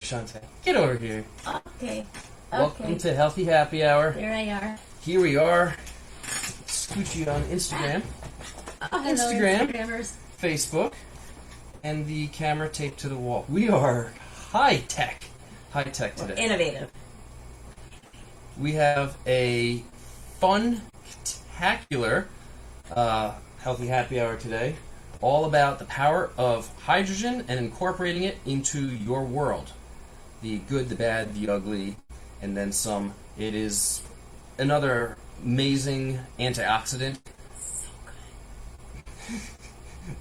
Shantae, get over here. Okay. Welcome to Healthy Happy Hour. Here I are. Here we are. Scoochie on Instagram. Oh, hello, Instagram, Instagrammers. Facebook, and the camera taped to the wall. We are high tech today. Innovative. We have a fun, spectacular Healthy Happy Hour today, all about the power of hydrogen and incorporating it into your world. The good, the bad, the ugly, and then some. It is another amazing antioxidant. So good.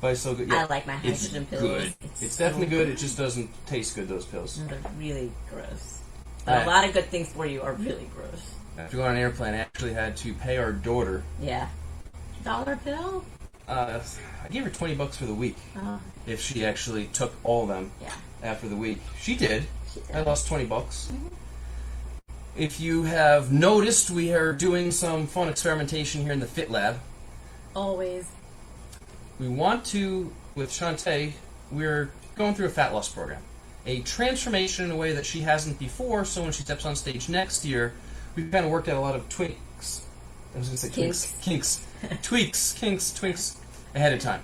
By so good, yeah, I like my hydrogen it's pills. Good. It's definitely good. It just doesn't taste good, those pills. They're really gross. But a lot of good things for you are really gross. After going on an airplane, I actually had to pay our daughter. Yeah. $1 pill? I gave her $20 for the week. Oh. If she actually took all of them after the week. She did. I lost $20. Mm-hmm. If you have noticed, we are doing some fun experimentation here in the Fit Lab. Always. We want to, with Shantae, we're going through a fat loss program. A transformation in a way that she hasn't before, so when she steps on stage next year, we've kind of worked out a lot of tweaks. I was going to say Kinks. Kinks. Twinks ahead of time.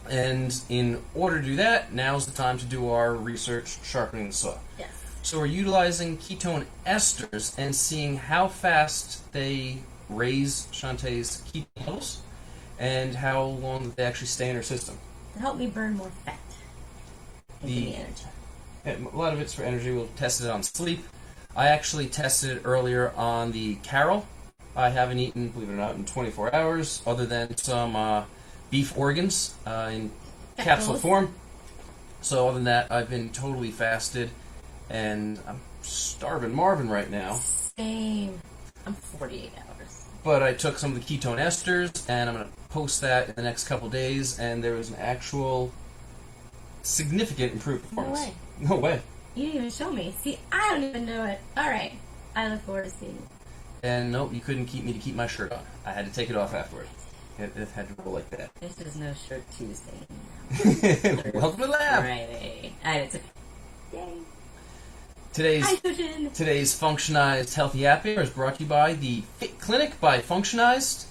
And in order to do that, now's the time to do our research sharpening the saw. Yes. So we're utilizing ketone esters and seeing how fast they raise Shantae's ketone levels and how long they actually stay in her system. To help me burn more fat. And give me energy. Yeah, a lot of it's for energy. We'll test it on sleep. I actually tested it earlier on the Carol. I haven't eaten, believe it or not, in 24 hours, other than some beef organs in capsule form. So other than that, I've been totally fasted, and I'm starving Marvin right now. Same. I'm 48 hours. But I took some of the ketone esters, and I'm going to post that in the next couple days, and there was an actual significant improved performance. No way. No way. You didn't even show me. See, I don't even know it. All right. I look forward to seeing it. And nope, you couldn't keep me to keep my shirt on. I had to take it off afterward. It had to roll like that. This is no shirt Tuesday. Welcome to the lab. Friday. It's okay. Yay. Today's Functionised Healthy Happy Hour is brought to you by the Fit Clinic by Functionised.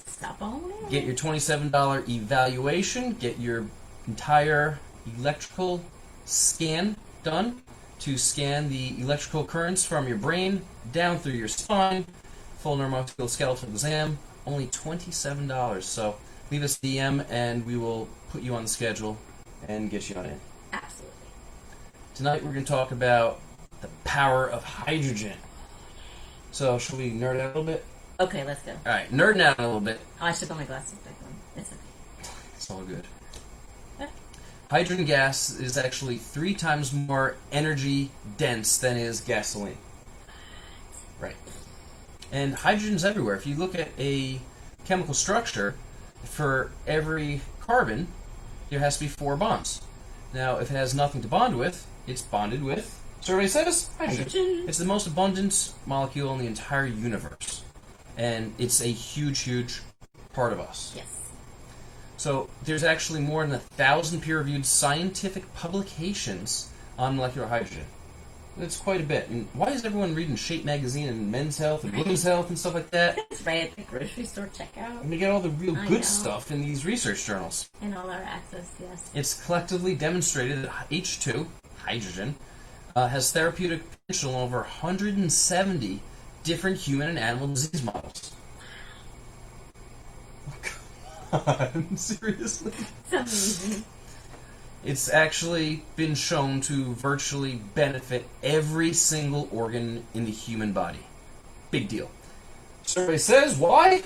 Stop on it. Get your $27 evaluation. Get your entire electrical scan done to scan the electrical currents from your brain down through your spine. Full neuromusculoskeletal exam. Only $27. So leave us a DM and we will put you on the schedule and get you on in. Absolutely. Tonight we're going to talk about the power of hydrogen. So should we nerd out a little bit? Okay, let's go. Alright, nerding out a little bit. Oh, I should put my glasses back on. It's okay. It's all good. Hydrogen gas is actually 3 times more energy dense than is gasoline. Right. And hydrogen's everywhere. If you look at a chemical structure, for every carbon, there has to be 4 bonds. Now, if it has nothing to bond with, it's bonded with, survey says, hydrogen. It's the most abundant molecule in the entire universe. And it's a huge, huge part of us. Yes. So there's actually more than 1,000 peer-reviewed scientific publications on molecular hydrogen. That's quite a bit. And why is everyone reading Shape magazine and Men's Health and Women's Health and stuff like that? That's right at the grocery store checkout. And they get all the real good stuff in these research journals. And all our access, yes. It's collectively demonstrated that H2, hydrogen, has therapeutic potential in over 170 different human and animal disease models. Seriously? It's amazing. It's actually been shown to virtually benefit every single organ in the human body. Big deal. Survey says, why?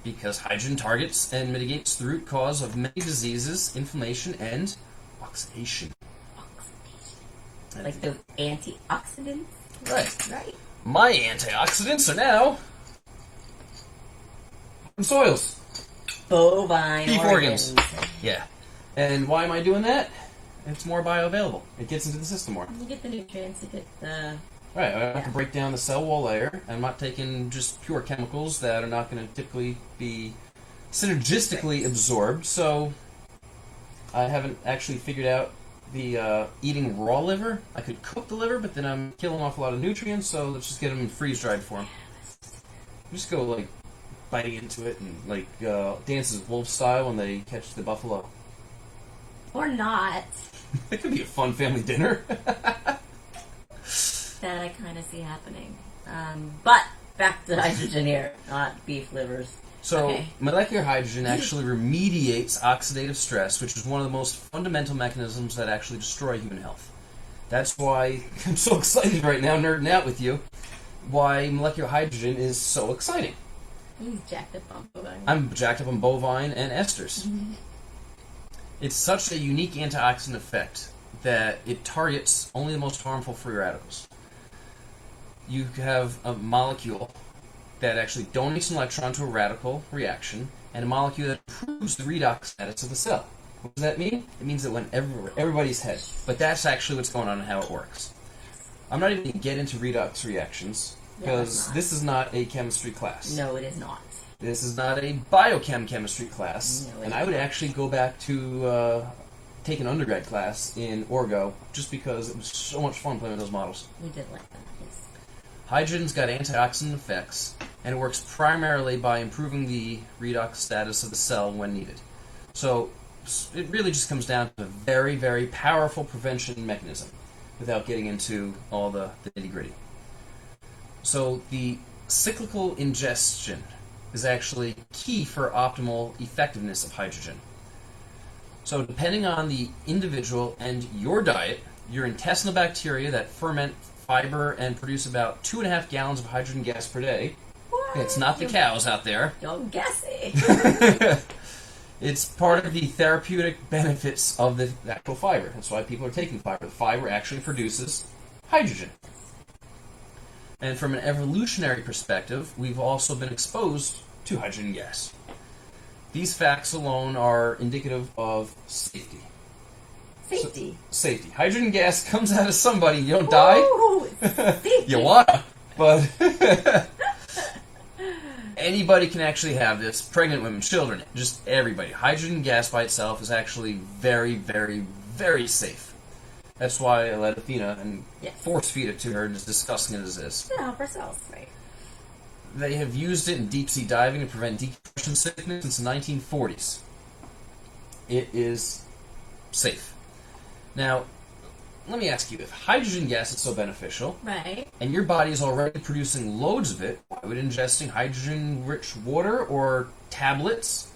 Because hydrogen targets and mitigates the root cause of many diseases, inflammation, and oxidation. Like those antioxidants? Right. My antioxidants are now in soils. Bovine Beef organs. organs. Yeah. And why am I doing that? It's more bioavailable. It gets into the system more. You get the nutrients, you get the... Right, I can break down the cell wall layer. I'm not taking just pure chemicals that are not going to typically be synergistically absorbed, so I haven't actually figured out the eating raw liver. I could cook the liver, but then I'm killing off a lot of nutrients, so let's just get them in freeze-dried form. Just go, like, biting into it and, like, dances wolf style when they catch the buffalo. Or not. It could be a fun family dinner. That I kind of see happening. But back to hydrogen here, not beef livers. So, Okay. molecular hydrogen actually remediates oxidative stress, which is one of the most fundamental mechanisms that actually destroy human health. That's why I'm so excited right now, nerding out with you, why molecular hydrogen is so exciting. He's jacked up on bovine. I'm jacked up on bovine and esters. It's such a unique antioxidant effect that it targets only the most harmful free radicals. You have a molecule that actually donates an electron to a radical reaction, and a molecule that improves the redox status of the cell. What does that mean? It means it went everybody's head. But that's actually what's going on and how it works. I'm not even going to get into redox reactions, because this is not a chemistry class. No, it is not. This is not a biochem chemistry class, No, and I would actually go back to take an undergrad class in Orgo, just because it was so much fun playing with those models. We did like that, yes. Hydrogen's got antioxidant effects, and it works primarily by improving the redox status of the cell when needed. So it really just comes down to a very, very powerful prevention mechanism, without getting into all the nitty-gritty. So the cyclical ingestion is actually key for optimal effectiveness of hydrogen. So depending on the individual and your diet, your intestinal bacteria that ferment fiber and produce about 2.5 gallons of hydrogen gas per day. What? It's not the cows out there. Don't guess it. It's part of the therapeutic benefits of the actual fiber. That's why people are taking fiber. The fiber actually produces hydrogen. And from an evolutionary perspective, we've also been exposed to hydrogen gas. These facts alone are indicative of safety. Safety. Safety. Hydrogen gas comes out of somebody. You don't die. Ooh, safety. You wanna, but anybody can actually have this. Pregnant women, children, just everybody. Hydrogen gas by itself is actually very, very, very safe. That's why I let Athena and force feed it to her, as disgusting as it is. To help ourselves, right? They have used it in deep sea diving to prevent decompression sickness since the 1940s. It is safe. Now, let me ask you, if hydrogen gas is so beneficial, Right. and your body is already producing loads of it, why would ingesting hydrogen-rich water or tablets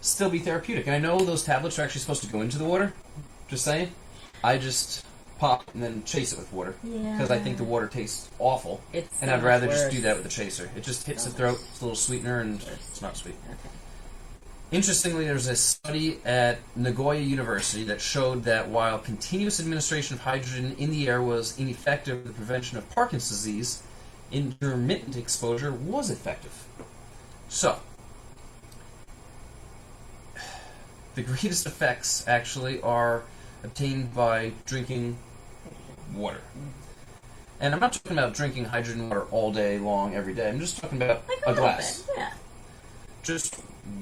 still be therapeutic? And I know those tablets are actually supposed to go into the water, just saying. I just pop and then chase it with water, because I think the water tastes awful, and I'd rather just do that with the chaser. It just hits the throat, it's a little sweetener, and it's not sweet. Okay. Interestingly, there's a study at Nagoya University that showed that while continuous administration of hydrogen in the air was ineffective for the prevention of Parkinson's disease, intermittent exposure was effective. So, the greatest effects actually are obtained by drinking water. And I'm not talking about drinking hydrogen water all day long, every day. I'm just talking about Like a little glass. bit, yeah. Just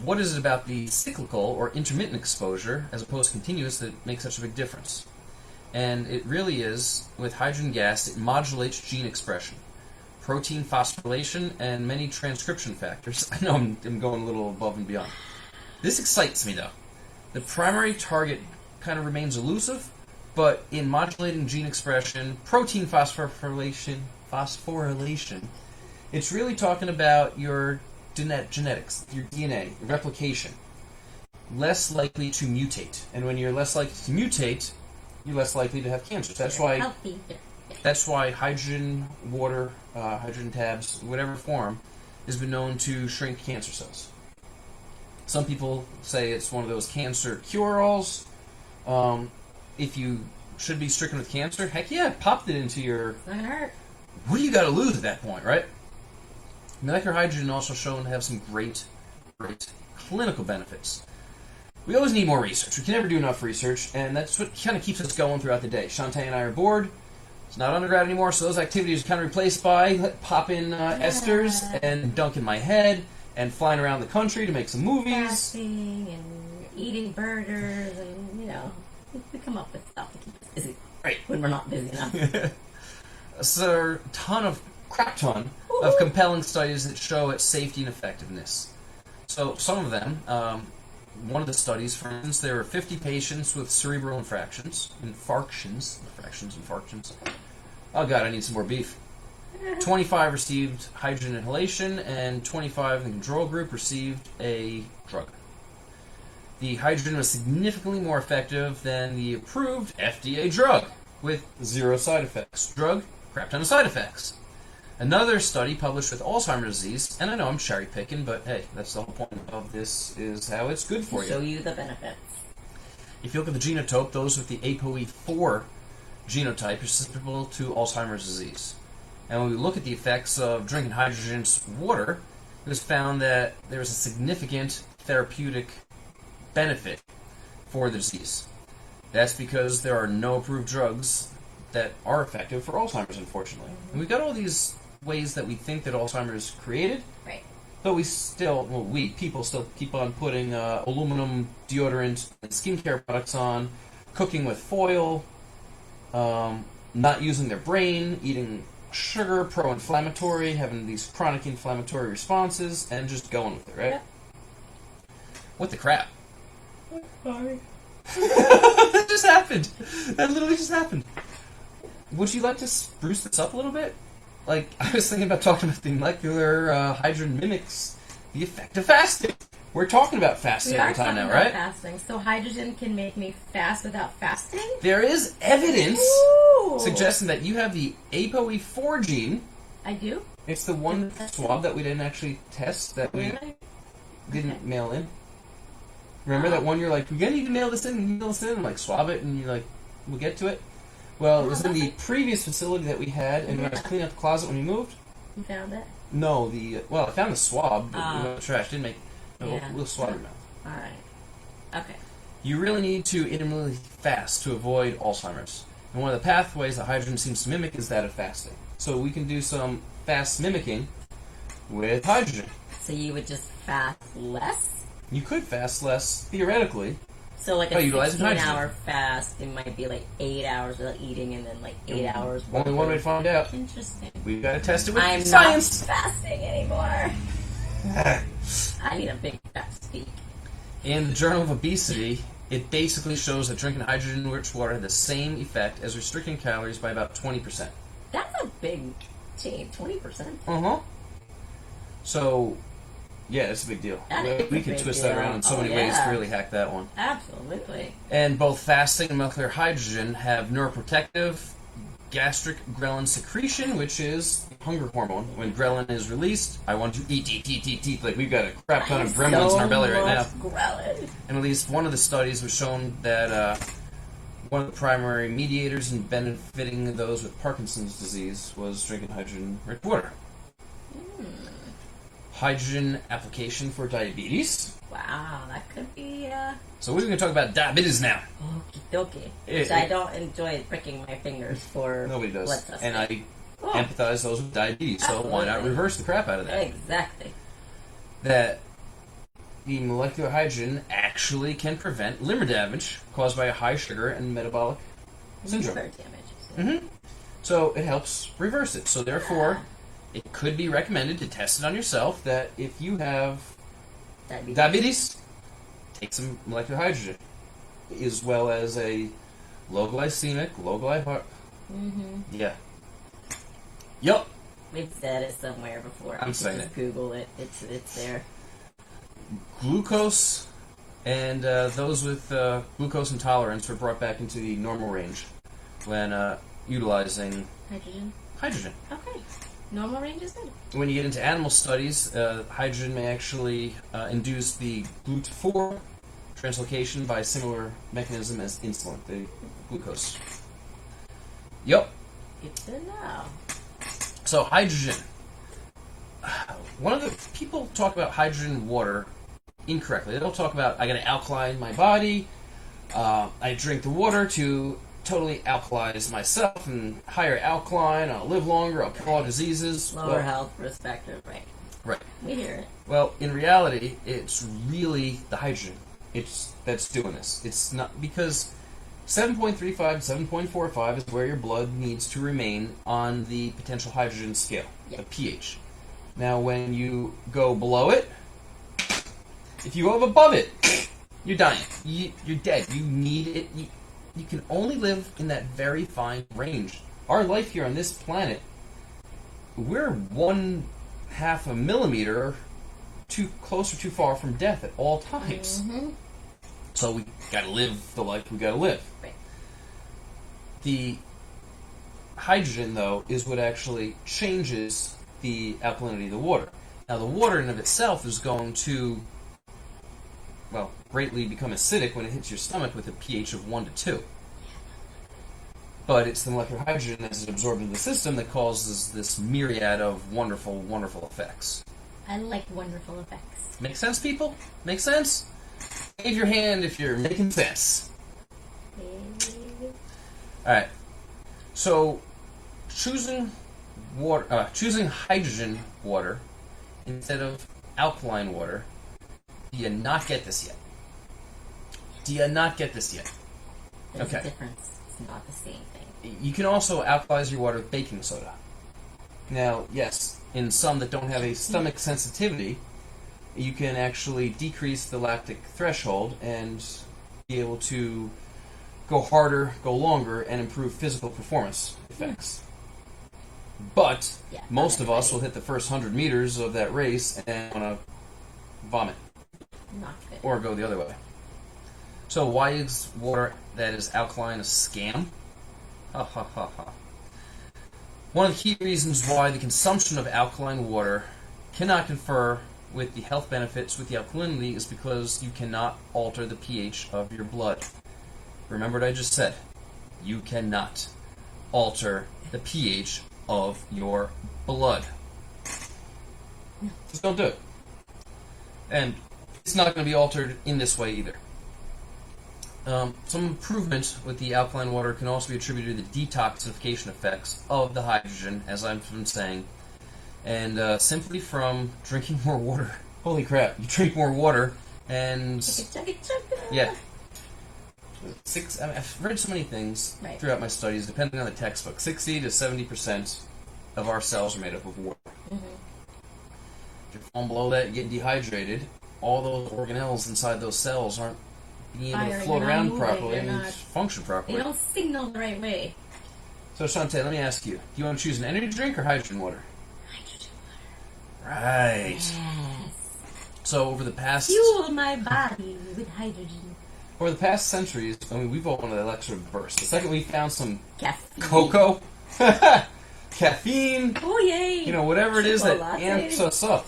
what is it about the cyclical or intermittent exposure as opposed to continuous that makes such a big difference? And it really is, with hydrogen gas, it modulates gene expression, protein phosphorylation, and many transcription factors. I know I'm going a little above and beyond. This excites me, though. The primary target kind of remains elusive, but in modulating gene expression, protein phosphorylation, it's really talking about your genetics, your DNA, your replication. Less likely to mutate. And when you're less likely to mutate, you're less likely to have cancer. That's why Healthy. that's why hydrogen water, hydrogen tabs, whatever form, has been known to shrink cancer cells. Some people say it's one of those cancer cure-alls. If you should be stricken with cancer, heck yeah, popped it into your... It's not gonna hurt. What do you got to lose at that point, right? Molecular hydrogen also shown to have some great clinical benefits. We always need more research. We can never do enough research, and that's what kind of keeps us going throughout the day. Shantae and I are bored. It's not undergrad anymore, so those activities are kind of replaced by popping esters and dunking my head and flying around the country to make some movies. Fasting and eating burgers and, we come up with stuff to keep busy. Right. When we're not busy enough. So, crap ton of compelling studies that show its safety and effectiveness. So, some of them, one of the studies, for instance, there were 50 patients with cerebral infarctions. Oh god, I need some more beef. 25 received hydrogen inhalation, and 25 in the control group received a drug. The hydrogen was significantly more effective than the approved FDA drug, with 0 side effects. Drug, crap ton of side effects. Another study published with Alzheimer's disease, and I know I'm cherry picking, but hey, that's the whole point of this, is how it's good for you. Show you the benefits. If you look at the genotype, those with the ApoE4 genotype are susceptible to Alzheimer's disease. And when we look at the effects of drinking hydrogen water, it was found that there was a significant therapeutic benefit for the disease. That's because there are no approved drugs that are effective for Alzheimer's, unfortunately. And we've got all these ways that we think that Alzheimer's created, right? but people still keep on putting aluminum deodorant and skincare products on, cooking with foil, not using their brain, eating sugar, pro-inflammatory, having these chronic inflammatory responses, and just going with it, right? Yep. What the crap? Sorry. That just happened. That literally just happened. Would you like to spruce this up a little bit? Like, I was thinking about talking about the molecular hydrogen mimics the effect of fasting. We're talking about fasting every time now, right? Fasting. So hydrogen can make me fast without fasting? There is evidence Ooh. suggesting that you have the ApoE4 gene. I do? It's the one swab that we didn't actually test, that we didn't mail in. Remember that one you're like, we need to mail this in, and like swab it, and you're like, we'll get to it? Well, it was in the previous facility that we had, and when I was cleaning out the closet when we moved. You found it? No, I found the swab, but we went to trash. Didn't make. Yeah. We'll swab your mouth. Alright. Okay. You really need to intermittently fast to avoid Alzheimer's. And one of the pathways that hydrogen seems to mimic is that of fasting. So we can do some fast mimicking with hydrogen. So you would just fast less? You could fast less, theoretically. So like a by utilizing 16-hour fast, it might be like 8 hours without eating, and then like 8 hours. Only one way to find out. Interesting. We've got to test it with I'm science. not fasting anymore. I need a big fat steak. In the Journal of Obesity, it basically shows that drinking hydrogen-rich water had the same effect as restricting calories by about 20%. That's a big change, 20%. Uh-huh. So, yeah, it's a big deal. We can twist that around in so many ways to really hack that one. Absolutely. And both fasting and molecular hydrogen have neuroprotective gastric ghrelin secretion, which is hunger hormone. When ghrelin is released, I want to eat. Like, we've got a crap ton of gremlins in our belly right now. Ghrelin. And at least one of the studies was shown that one of the primary mediators in benefiting those with Parkinson's disease was drinking hydrogen-rich water. Hydrogen application for diabetes. Wow, that could be, So we're going to talk about diabetes now. Okie dokie. Which I don't enjoy pricking my fingers for Nobody does. blood testing. And I empathize those with diabetes, so why not reverse the crap out of that? Exactly. That the molecular hydrogen actually can prevent liver damage caused by a high sugar and metabolic syndrome. Liver damage. So it helps reverse it. So therefore, it could be recommended to test it on yourself that if you have diabetes, take some molecular hydrogen, as well as a low glycemic, low glycemic. Yeah. Yup. We've said it somewhere before. I'm saying just Google it. It's there. Glucose and those with glucose intolerance were brought back into the normal range when utilizing hydrogen. Okay. Normal range is good. When you get into animal studies, hydrogen may actually induce the GLUT4 translocation by a similar mechanism as insulin, the glucose. Yep. Good to know. So hydrogen. One of the people talk about hydrogen water incorrectly. They don't talk about I got to alkaline my body. I drink the water to totally alkalize myself and higher alkaline. I'll live longer. I'll cure all diseases. Lower health perspective, right? Right. We hear it. Well, in reality, it's really the hydrogen that's doing this. It's not because 7.35, 7.45 is where your blood needs to remain on the potential hydrogen scale, the pH. Now, when you go below it, if you go above it, you're dying. You're dead. You need it. You can only live in that very fine range. Our life here on this planet, we're 1/2 a millimeter too close or too far from death at all times. Mm-hmm. So we gotta live the life we gotta live. Right. The hydrogen, though, is what actually changes the alkalinity of the water. Now, the water in and of itself is going to, well, greatly become acidic when it hits your stomach with a pH of 1 to 2. But it's the molecular hydrogen as it's absorbed into the system that causes this myriad of wonderful, wonderful effects. I like wonderful effects. Make sense, people? Make sense? Wave your hand if you're making sense. Alright. So, choosing hydrogen water instead of alkaline water, do you not get this yet? Do you not get this yet? There's a difference. It's not the same thing. You can also alkalize your water with baking soda. Now, yes, in some that don't have a stomach sensitivity, you can actually decrease the lactic threshold and be able to go harder, go longer, and improve physical performance effects. But most of us will hit the first 100 meters of that race and want to vomit. Not good. Or go the other way. So why is water that is alkaline a scam? Ha ha ha ha. One of the key reasons why the consumption of alkaline water cannot confer with the health benefits with the alkalinity is because you cannot alter the pH of your blood. Remember what I just said. You cannot alter the pH of your blood. Just don't do it. And it's not going to be altered in this way either. Some improvement with the alkaline water can also be attributed to the detoxification effects of the hydrogen, as I've been saying, and simply from drinking more water. Holy crap, you drink more water, and yeah. I've read so many things throughout my studies, depending on the textbook. 60 to 70% of our cells are made up of water. Mm-hmm. If you're falling below that, you get dehydrated. All those organelles inside those cells aren't being able to float around properly and function properly. They don't signal the right way. So, Shantae, let me ask you. Do you want to choose an energy drink or hydrogen water? Hydrogen water. Right. Yes. So, over the past... Fuel my body with hydrogen. Over the past centuries, I mean, we've all wanted that electric burst. The second we found some caffeine. Cocoa, caffeine, oh yay! You know, whatever it is that Chocolate. amps us up.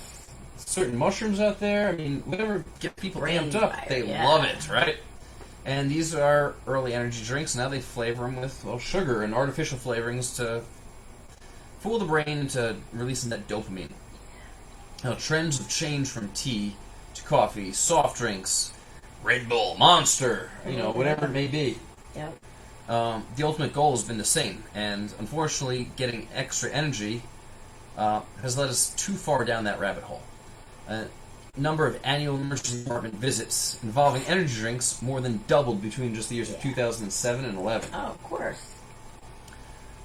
Certain mushrooms out there, I mean, whatever gets people amped up, they love it, right? And these are early energy drinks. Now they flavor them with, well, sugar and artificial flavorings to fool the brain into releasing that dopamine. Now, trends have changed from tea to coffee, soft drinks, Red Bull, Monster, you know, whatever it may be. Yep. The ultimate goal has been the same, and unfortunately, getting extra energy has led us too far down that rabbit hole. Number of annual emergency department visits involving energy drinks more than doubled between just the years of 2007 and 11. Oh, of course.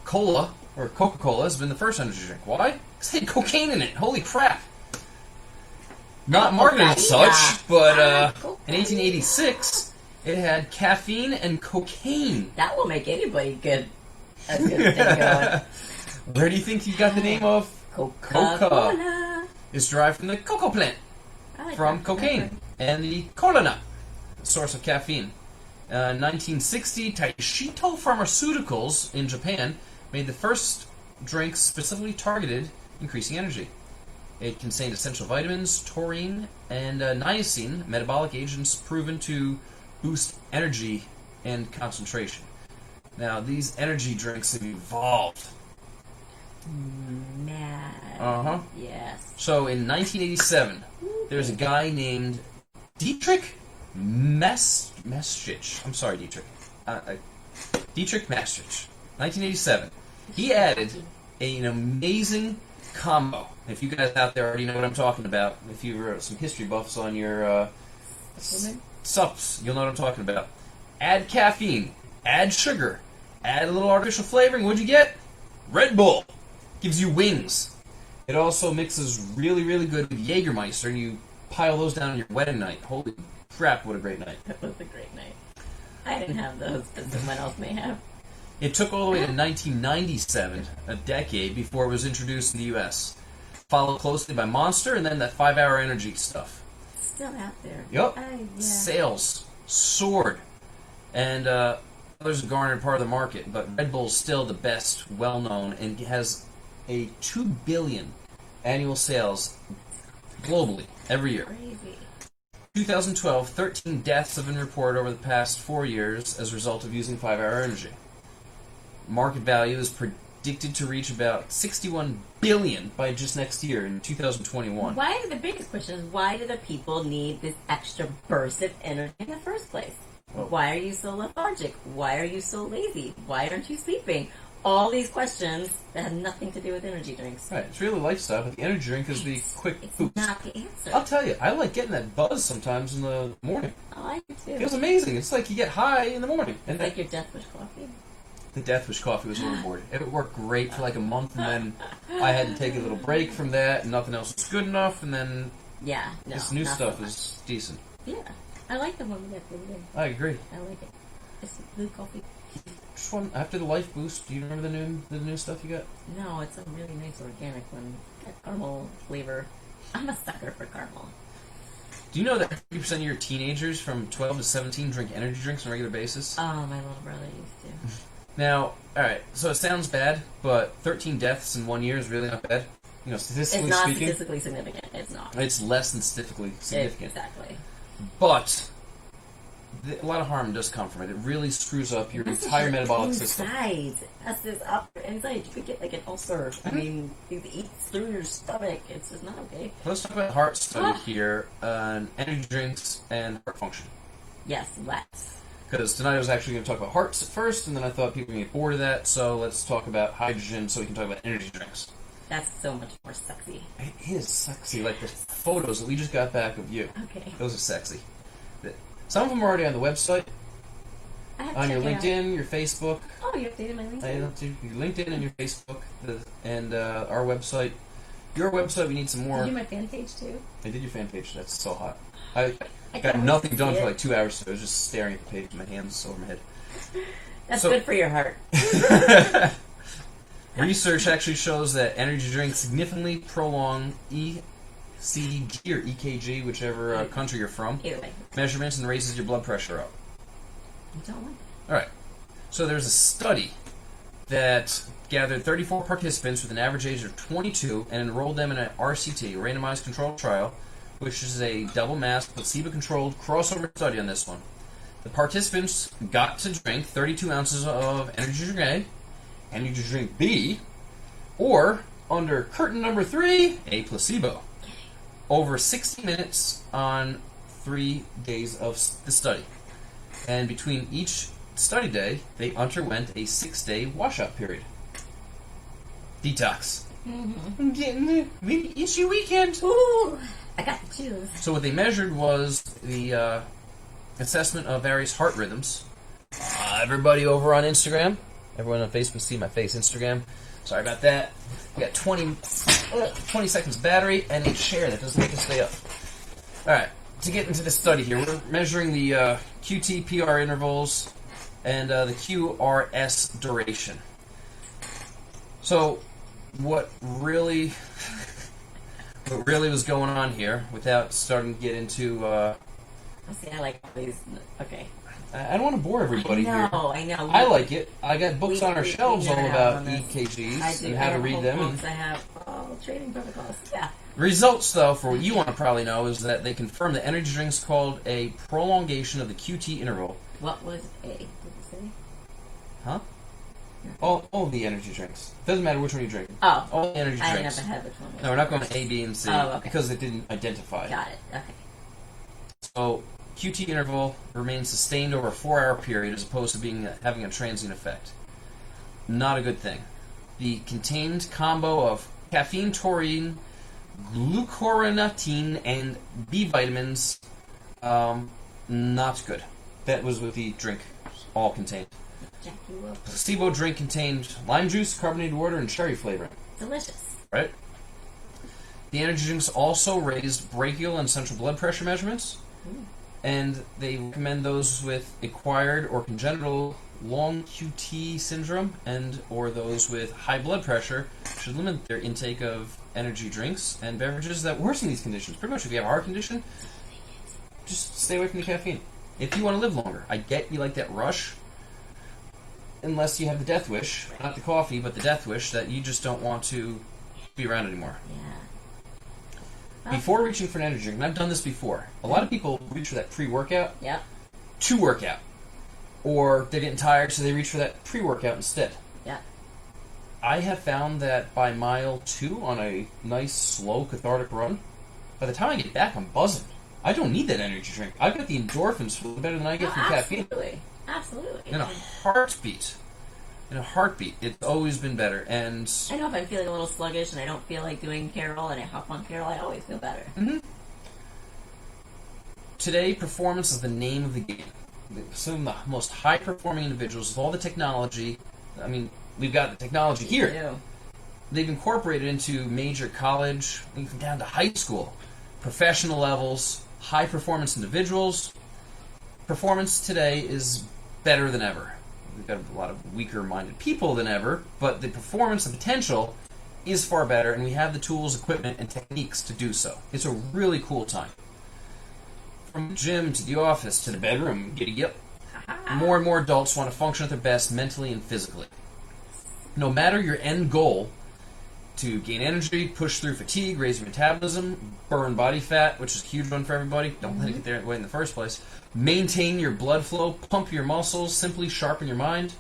Cola, or Coca-Cola, has been the first energy drink. Why? Because it had cocaine in it. Holy crap. Not marketed as such, but in 1886, it had caffeine and cocaine. That will make anybody good. A good thing going. Where do you think you got the name of Coca-Cola? It's derived from the cocoa plant, from cocaine, and the cola nut, the source of caffeine. 1960, Taishito Pharmaceuticals in Japan made the first drink specifically targeted increasing energy. It contained essential vitamins, taurine, and niacin, metabolic agents proven to boost energy and concentration. Now, these energy drinks have evolved. Mad. Uh-huh. Yes. So, in 1987, there's a guy named Dietrich Maestricht. I'm sorry, Dietrich. Dietrich Maestricht. 1987. He added an amazing combo. If you guys out there already know what I'm talking about, if you were some history buffs on your sups, you'll know what I'm talking about. Add caffeine Add sugar. Add a little artificial flavoring. What'd you get? Red Bull. Gives you wings. It also mixes really, really good with Jägermeister, and you pile those down on your wedding night. Holy crap, what a great night. That was a great night. I didn't have those, but someone else may have. It took all the way to 1997, a decade, before it was introduced in the U.S. Followed closely by Monster, and then that 5-hour energy stuff. It's still out there. Yep. Yeah. Sales soared. And others have garnered part of the market, but Red Bull's still the best, well-known, and has a $2 billion annual sales globally every year. Crazy. 2012, 13 deaths have been reported over the past 4 years as a result of using 5-hour energy. Market value is predicted to reach about $61 billion by just next year in 2021. The biggest question is, why do the people need this extra burst of energy in the first place? Well, Why are you so lethargic? Why are you so lazy? Why aren't you sleeping? All these questions that have nothing to do with energy drinks. right, it's really lifestyle, but the energy drink is the quick It's boost. not the answer. I'll tell you, I like getting that buzz sometimes in the morning. I like it too. It feels amazing. It's like you get high in the morning. And It's like your Death Wish coffee. the Death Wish coffee was overboard. It worked great for like a month, and then I had to take a little break from that, and nothing else was good enough, and then Yeah, no. this new not stuff so much. is decent. Yeah, I like the one we got the other day. I agree. I like it. It's blue coffee. Which one? After the Life Boost, do you remember the new stuff you got? No, it's a really nice organic one. Got caramel flavor. I'm a sucker for caramel. Do you know that 50% of your teenagers from 12 to 17 drink energy drinks on a regular basis? Oh, my little brother used to. Now, alright, so it sounds bad, but 13 deaths in 1 year is really not bad. You know, It's statistically not speaking, statistically significant. It's not. it's less than statistically significant. Exactly. But a lot of harm does come from it. It really screws up your entire metabolic system. Inside. That's this up inside. You could get like an ulcer. I mean, it eats through your stomach. It's just not okay. Let's talk about heart study here, energy drinks and heart function. Yes, let's. Because tonight I was actually going to talk about hearts at first, and then I thought people would get bored of that, so let's talk about hydrogen so we can talk about energy drinks. That's so much more sexy. It is sexy, like the photos that we just got back of you. Okay. Those are sexy. Some of them are already on the website, I have to on your check it out. LinkedIn, your Facebook. Oh, you updated my LinkedIn? Your LinkedIn and your Facebook, and our website. Your website, we need some more. Did you do my fan page too? I did your fan page. That's so hot. I I got can't nothing wait to done see for it. like 2 hours, so I was just staring at the page with my hands over my head. That's So- good for your heart. Research actually shows that energy drinks significantly prolong ECG or EKG, whichever country you're from, Either way, measurements, and raises your blood pressure up. you don't want All right. So there's a study that gathered 34 participants with an average age of 22 and enrolled them in an RCT, randomized controlled trial, which is a double-masked, placebo-controlled crossover study on this one. The participants got to drink 32 ounces of energy drink A, energy drink B, or, under curtain number 3, a placebo, over 60 minutes on 3 days of the study. And between each study day, they underwent a 6-day washout period. Detox. I'm getting the itchy weekend. Ooh, I got the chills. So what they measured was the assessment of various heart rhythms. Everybody over on Instagram, everyone on Facebook see my face. Instagram. Sorry about that. We got 20 seconds battery and a chair that doesn't make us stay up. All right. To get into the study here, we're measuring the QT-PR intervals and the QRS duration. So, what really was going on here, without starting to get into, See, I like all these. Okay. I don't want to bore everybody here. I know. I like it. I got books on our we shelves all nerd out about on this. EKGs I do. and how I to have read whole them. And books. I have trading protocols. Yeah. results, though, for what you want to probably know, is that they confirm that energy drinks called a prolongation of the QT interval. What was A? Did you say? Huh? All the energy drinks. Doesn't matter which one you drink. Oh. All the energy I drinks. never had which one was. No, we're not going to A, B, and C Oh, okay. because it didn't identify. Got it. Okay. So QT interval remains sustained over a 4-hour period as opposed to having a transient effect. Not a good thing. The contained combo of caffeine, taurine, glucuronidine, and B vitamins, not good. That was what the drink all contained. Jack you up. Placebo drink contained lime juice, carbonated water, and cherry flavoring. Delicious. Right? The energy drinks also raised brachial and central blood pressure measurements, and they recommend those with acquired or congenital long QT syndrome and or those with high blood pressure should limit their intake of energy drinks and beverages that worsen these conditions. Pretty much if you have a heart condition, just stay away from the caffeine. If you want to live longer, I get you like that rush, unless you have the death wish, not the coffee, but the death wish that you just don't want to be around anymore. Yeah. Before reaching for an energy drink, and I've done this before, a lot of people reach for that pre-workout Yep. to workout. Or they're getting tired, so they reach for that pre-workout instead. Yeah. I have found that by mile 2 on a nice, slow, cathartic run, by the time I get back, I'm buzzing. I don't need that energy drink. I get the endorphins better than I get from caffeine. Absolutely. Absolutely. In a heartbeat. In a heartbeat. It's always been better. And I know if I'm feeling a little sluggish and I don't feel like doing Carol and I hop on Carol, I always feel better. Mm-hmm. Today, performance is the name of the game. Some of the most high-performing individuals with all the technology. I mean, we've got the technology here. Do. They've incorporated into major college, even down to high school, professional levels, high-performance individuals. Performance today is better than ever. We've got a lot of weaker-minded people than ever, but the performance, the potential, is far better, and we have the tools, equipment, and techniques to do so. It's a really cool time. From the gym to the office to the bedroom, giddy up. More and more adults want to function at their best mentally and physically. No matter your end goal, to gain energy, push through fatigue, raise your metabolism, burn body fat, which is a huge one for everybody. Don't let it get there in the first place. Maintain your blood flow, pump your muscles, simply sharpen your mind.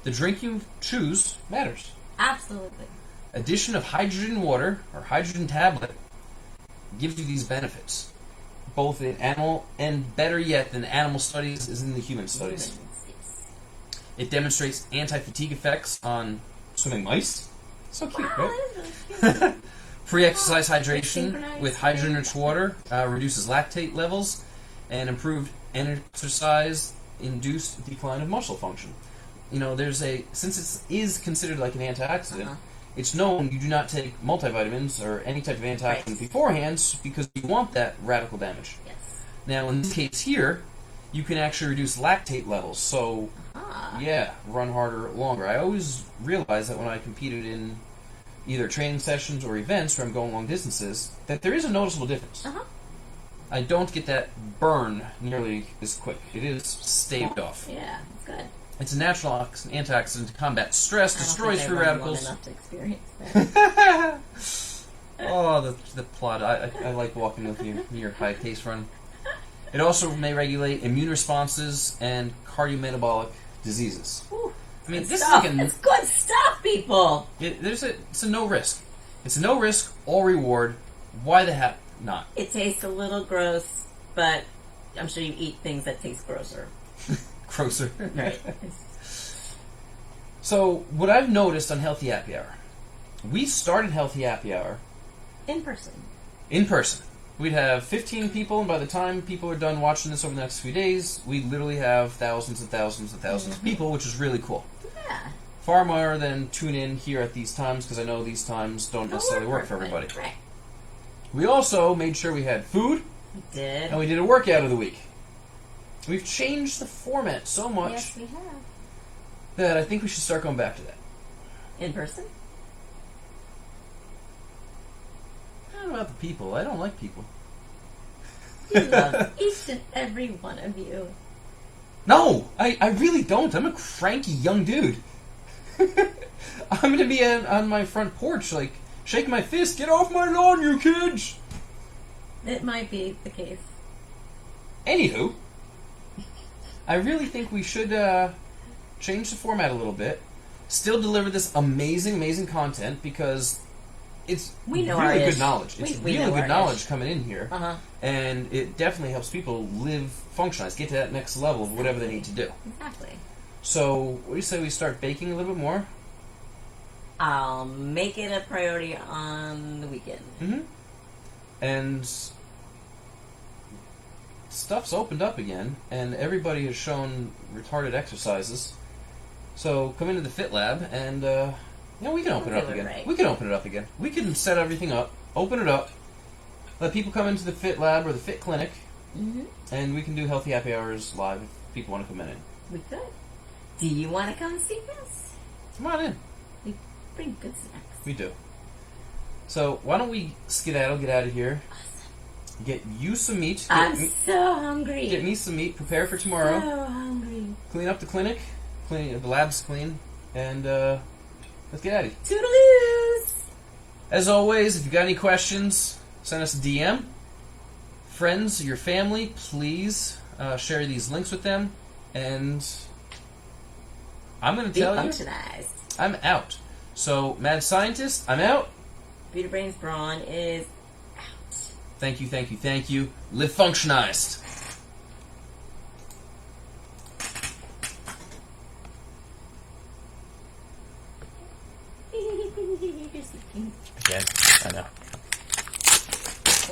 The drink you choose matters. Absolutely. Addition of hydrogen water or hydrogen tablet gives you these benefits. Both in animal and better yet than animal studies is in the human studies. It demonstrates anti-fatigue effects on swimming mice. So cute, right? Pre-exercise hydration with hydrogen-rich water reduces lactate levels and improved exercise-induced decline of muscle function. You know, since it is considered like an antioxidant, it's known you do not take multivitamins or any type of antioxidant beforehand because you want that radical damage. Yes. Now, in this case here, you can actually reduce lactate levels. So, yeah, run harder, longer. I always realized that when I competed in either training sessions or events where I'm going long distances, that there is a noticeable difference. I don't get that burn nearly as quick. It is staved off. Yeah, it's good. It's a natural antioxidant to combat stress, destroys free radicals. Enough to experience that. Oh, the plot. I like walking with you near high-pace run. It also may regulate immune responses and cardiometabolic diseases. Ooh, I mean, this stuff. is like It's good stuff, people. it's a no risk. It's a no risk, all reward. Why the heck not? It tastes a little gross, but I'm sure you eat things that taste grosser. Grosser. Right. So, what I've noticed on Healthy Happy Hour, we started Healthy Happy Hour In person. in person. We'd have 15 people, and by the time people are done watching this over the next few days, we literally have thousands and thousands and thousands of people, which is really cool. Yeah. Far more than tune in here at these times, because I know these times don't necessarily work for everybody. Right. We also made sure we had food, We did. and we did a workout of the week. We've changed the format so much Yes, we have. that I think we should start going back to that. In person? I don't know about the people. I don't like people. We love each and every one of you. No, I really don't. I'm a cranky young dude. I'm going to be on my front porch, like, shaking my fist, get off my lawn, you kids! It might be the case. Anywho, I really think we should change the format a little bit. Still deliver this amazing, amazing content because it's We know really our good ish. knowledge. It's We really know good our knowledge ish. coming in here. And it definitely helps people live functionized, get to that next level of whatever they need to do. Exactly. So, what do you say we start baking a little bit more? I'll make it a priority on the weekend. Mm-hmm. And stuff's opened up again, and everybody has shown retarded exercises. So come into the Fit Lab, and we can open it We'll up do it again. right. We can open it up again. We can set everything up, open it up, let people come into the Fit Lab or the Fit Clinic, and we can do healthy happy hours live if people want to come in. We could. Do you want to come see us? Come on in. We bring good snacks. We do. So why don't we skedaddle, get out of here, Awesome. get you some meat, I'm so hungry. get me some meat, prepare for tomorrow, So hungry. clean up the clinic, clean the lab's clean, and let's get out of here. Toodaloos! As always, if you got any questions, send us a DM. Friends, your family, please share these links with them. And I'm going to Be tell you, functionized. I'm out. So, Mad Scientist, I'm out. Peter Brains Brawn is out. Thank you, thank you, thank you. Live functionized. Again, I know.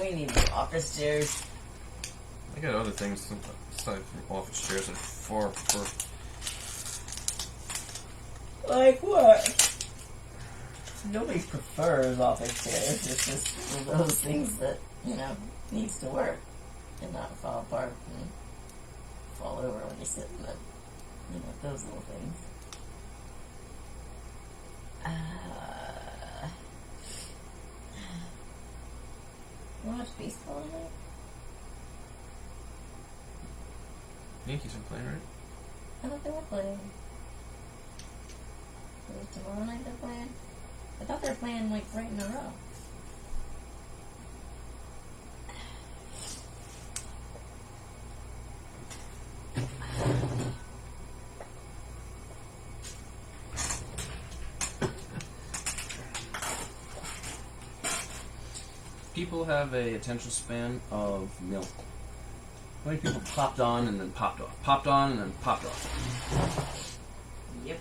We need new office chairs. I got other things aside from office chairs that are far prefer. Like what? Nobody prefers office chairs. It's just one of those things that, needs to work and not fall apart and fall over when you sit in them. Those little things. You watch baseball tonight? Yankees are playing, right? I thought they were playing. Was it tomorrow night they're playing? I thought they were playing like right in a row. People have a attention span of milk. How many people popped on and then popped off? Popped on and then popped off. Yep.